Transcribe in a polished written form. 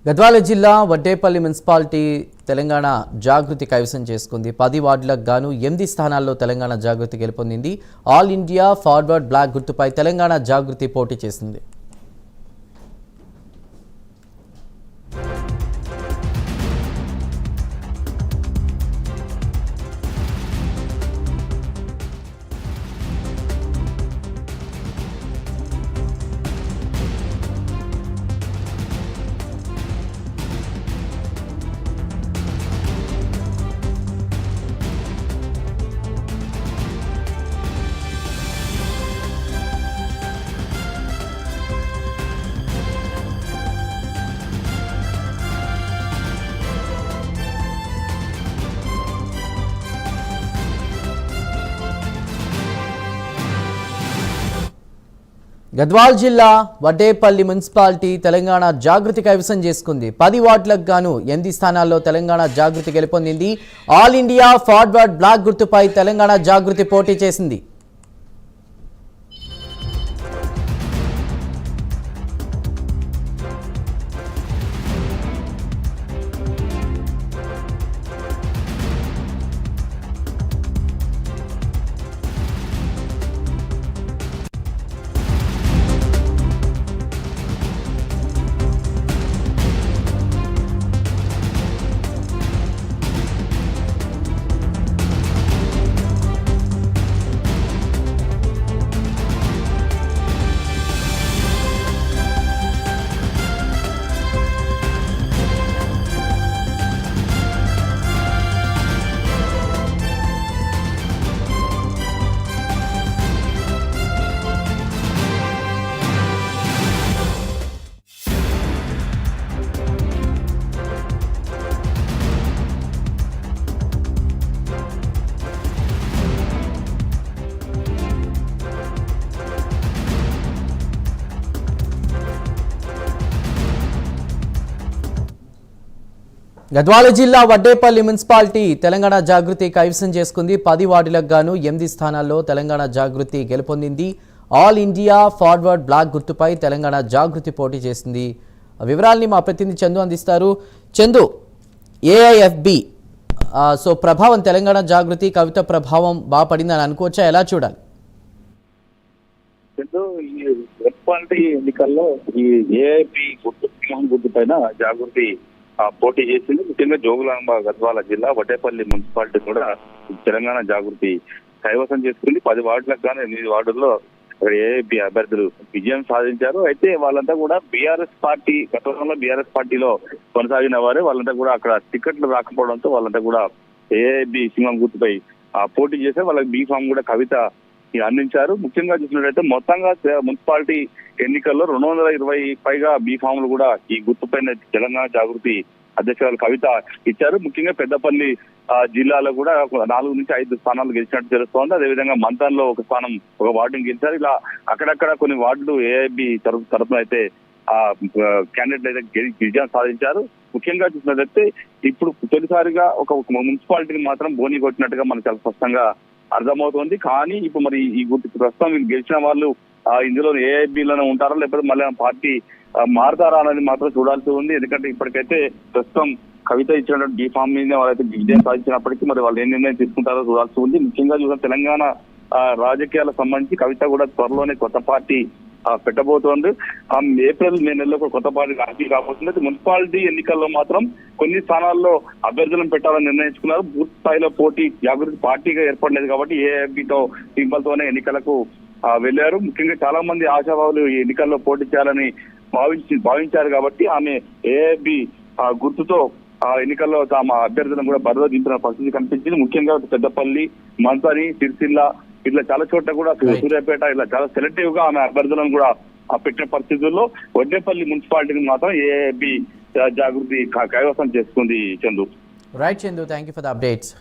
గద్వాల జిల్లా వడ్డేపల్లి మున్సిపాలిటీ తెలంగాణ జాగృతి కైవసం చేసుకుంది. 10 వార్డులకు గాను 8 స్థానాల్లో తెలంగాణ జాగృతి గెలుపొందింది. ఆల్ ఇండియా ఫార్వర్డ్ బ్లాక్ గుర్తుపై తెలంగాణ జాగృతి పోటీ చేసింది. గద్వాల్ జిల్లా వడ్డేపల్లి మున్సిపాలిటీ తెలంగాణ జాగృతి కైవసం చేసుకుంది. 10 వార్డులకు గాను 8 స్థానాల్లో తెలంగాణ జాగృతి గెలుపొందింది. ఆల్ ఇండియా ఫార్వర్డ్ బ్లాక్ గుర్తుపై తెలంగాణ జాగృతి పోటీ చేసింది. గద్వాల జిల్లా వడ్డేపల్లి మున్సిపాలిటీ తెలంగాణ జాగృతి కైవసం చేసుకుంది. 10 వార్డులకు గాను 8 స్థానాల్లో తెలంగాణ జాగృతి గెలుపొందింది. ఆల్ ఇండియా ఫార్వర్డ్ బ్లాక్ గుర్తుపై తెలంగాణ జాగృతి పోటీ చేసింది. వివరాల్ని మా ప్రతినిధి చందు అందిస్తారు. చందు, ఏఐఎఫ్బి సో ప్రభావం తెలంగాణ జాగృతి కవిత ప్రభావం బాగా పడిందని అనుకోవచ్చా, ఎలా చూడాలి? ఈ మున్సిపాలిటీ ఎన్నికల్లో ఈ ఏఐపి గుర్తు పైన జాగృతి పోటీ చేసింది. ముఖ్యంగా జోగులాంబ గద్వాల జిల్లా వడ్డేపల్లి మున్సిపాలిటీ కూడా తెలంగాణ జాగృతి కైవసం చేసుకుంది. 10 వార్డులకు గాను 8 వార్డుల్లో ఏఐపి అభ్యర్థులు విజయం సాధించారు. అయితే వాళ్ళంతా కూడా బీఆర్ఎస్ పార్టీ, గతంలో బీఆర్ఎస్ పార్టీలో కొనసాగిన వారే. వాళ్ళంతా కూడా అక్కడ టికెట్లు రాకపోవడంతో వాళ్ళంతా కూడా ఏఐబి సింహం గుర్తుపై పోటీ చేశారు. వాళ్ళకి బీ ఫామ్ కూడా కవిత అందించారు. ముఖ్యంగా చూసినట్లయితే మొత్తంగా మున్సిపాలిటీ ఎన్నికల్లో 220 పైగా బీ ఫామ్లు కూడా ఈ గుర్తుపైన తెలంగాణ జాగృతి అధ్యక్షురాలు కవిత ఇచ్చారు. ముఖ్యంగా పెద్దపల్లి జిల్లాలో కూడా 4 నుంచి 5 స్థానాలు గెలిచినట్టు తెలుస్తోంది. అదేవిధంగా మంతాన్లో ఒక స్థానం, ఒక వార్డుని గెలిచారు. ఇలా అక్కడక్కడ కొన్ని వార్డులు ఏఐబి తరఫున అయితే క్యాండిడేట్లు అయితే విజయం సాధించారు. ముఖ్యంగా చూసినట్లయితే ఇప్పుడు తొలిసారిగా ఒక మున్సిపాలిటీని మాత్రం బోని కొట్టినట్టుగా మనకు చాలా స్పష్టంగా అర్థమవుతోంది. కానీ ఇప్పుడు మరి ఈ ప్రస్తుతం గెలిచిన వాళ్ళు ఇందులో ఏఐబిలోనే ఉంటారా, లేకపోతే మళ్ళీ పార్టీ మారుతారా అనేది మాత్రం చూడాల్సి ఉంది. ఎందుకంటే ఇప్పటికైతే ప్రస్తుతం కవిత ఇచ్చినటువంటి బీ ఫామ్ మీద వాళ్ళైతే విజయం సాధించినప్పటికీ మరి వాళ్ళు ఏం నిర్ణయం తీసుకుంటారో చూడాల్సి ఉంది. ముఖ్యంగా చూసిన తెలంగాణ రాజకీయాలకు సంబంధించి కవిత కూడా త్వరలోనే కొత్త పార్టీ పెట్టబోతోంది. ఏప్రిల్ మే నెలలో కొత్త పార్టీ రాజకీయ కాబోతుంది. మున్సిపాలిటీ ఎన్నికల్లో మాత్రం కొన్ని స్థానాల్లో అభ్యర్థులను పెట్టాలని నిర్ణయించుకున్నారు. పూర్తి స్థాయిలో పోటీ జాగృతి పార్టీగా ఏర్పడలేదు కాబట్టి ఏఐబితో సింబల్తోనే ఎన్నికలకు వెళ్లారు. ముఖ్యంగా చాలా మంది ఆశావాహులు ఈ ఎన్నికల్లో పోటీ చేయాలని భావించారు కాబట్టి ఆమె ఏఐబి గుర్తుతో ఎన్నికల్లో తమ అభ్యర్థులను కూడా బరిలో దింపిన పరిస్థితి కనిపించింది. ముఖ్యంగా పెద్దపల్లి, మంతని, సిరిసిల్ల ఇట్లా చాలా చోట్ల కూడా సూర్యాపేట ఇలా చాలా సెలెక్టివ్ గా ఆమె అభ్యర్థులను కూడా పెట్టిన పరిస్థితుల్లో వడ్డేపల్లి మున్సిపాలిటీని మాత్రం ఏఐబి జాగృతి కైవసం చేసుకుంది. Chandu. Right Chandu, thank you for the updates.